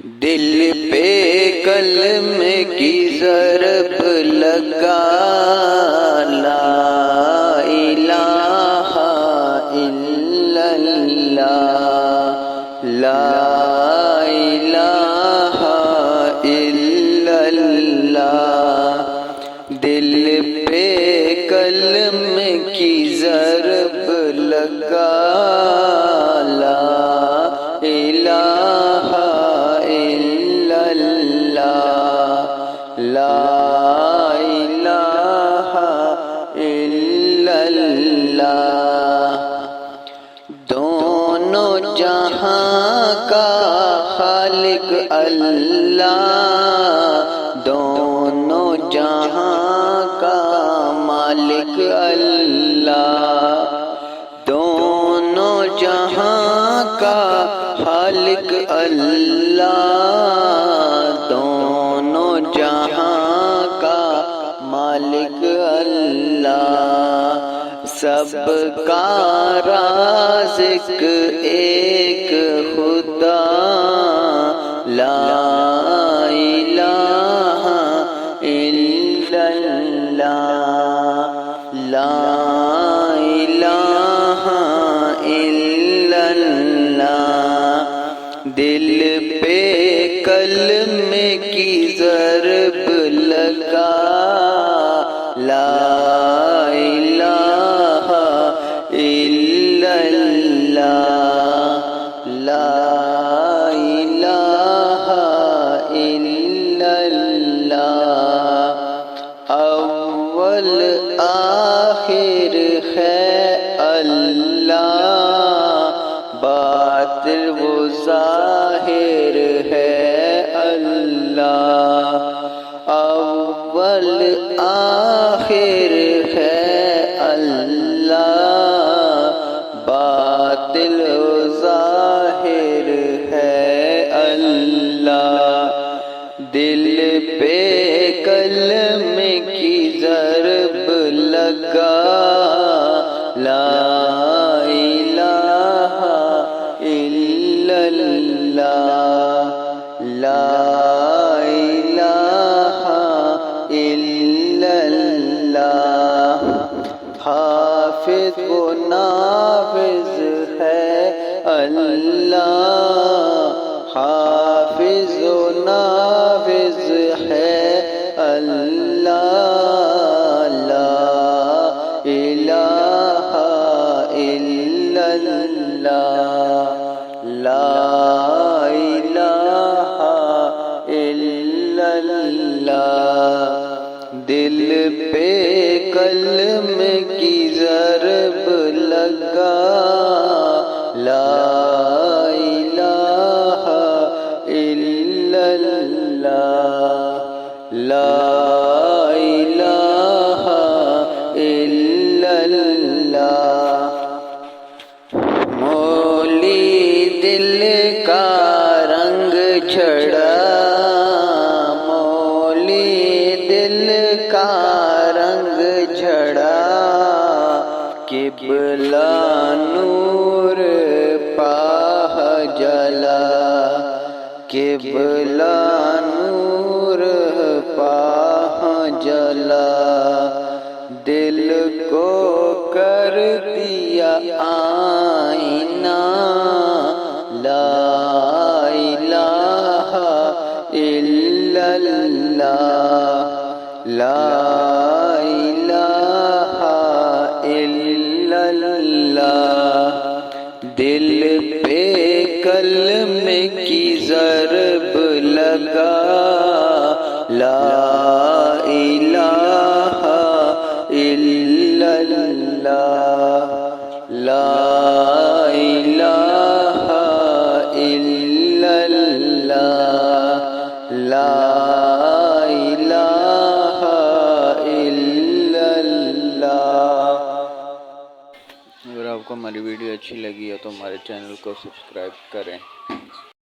دل پہ کلمے کی ضرب لگا، لا الہ الا اللہ، لا الہ الا اللہ۔ دل پہ کلمے کی ضرب لگا، لا الہ الا اللہ، لا الہ الا اللہ۔ دونوں جہاں کا خالق اللہ، دونوں جہاں کا مالک اللہ، دونوں جہاں کا خالق اللہ، دونوں جہاں کا مالک اللہ۔ سب کا رازق ایک خدا، لا الہ الا اللہ، لا الہ الا اللہ۔ دل پہ کلمے کی ضرب لگا، لا الہ الا اللہ، لا الہ الا اللہ۔ اول آخر ہے اللہ، باطن و ظاہر ہے اللہ، اول آخر ہے اللہ، باطن و ظاہر ہے اللہ۔ دل پہ کلمے کی ضرب لگا، لا الہ الا اللہ، لا الہ الا اللہ۔ حافظ و نافذ ہے اللہ، حافظ و نافذ ہے اللہ، لا الہ الا اللہ، لا الہ الا اللہ۔ دل پہ کلمے کی ضرب لگا، لا الہ الا اللہ، لا الہ الا اللہ۔ مولی دل کا رنگ جھڑا، مولی دل کا رنگ جھڑا، قبلہ نور پاہ جلا، قبلہ نور پاہ جلا۔ دل کو کر دیا آئینہ، لا الہ الا اللہ، لا الہ الا اللہ۔ دل پہ کلمے کی ضرب لگا، لا الہ الا اللہ، لا الہ الا اللہ، لا الہ الا اللہ۔ اگر آپ کو ہماری ویڈیو اچھی لگی ہے تو ہمارے چینل کو سبسکرائب کریں۔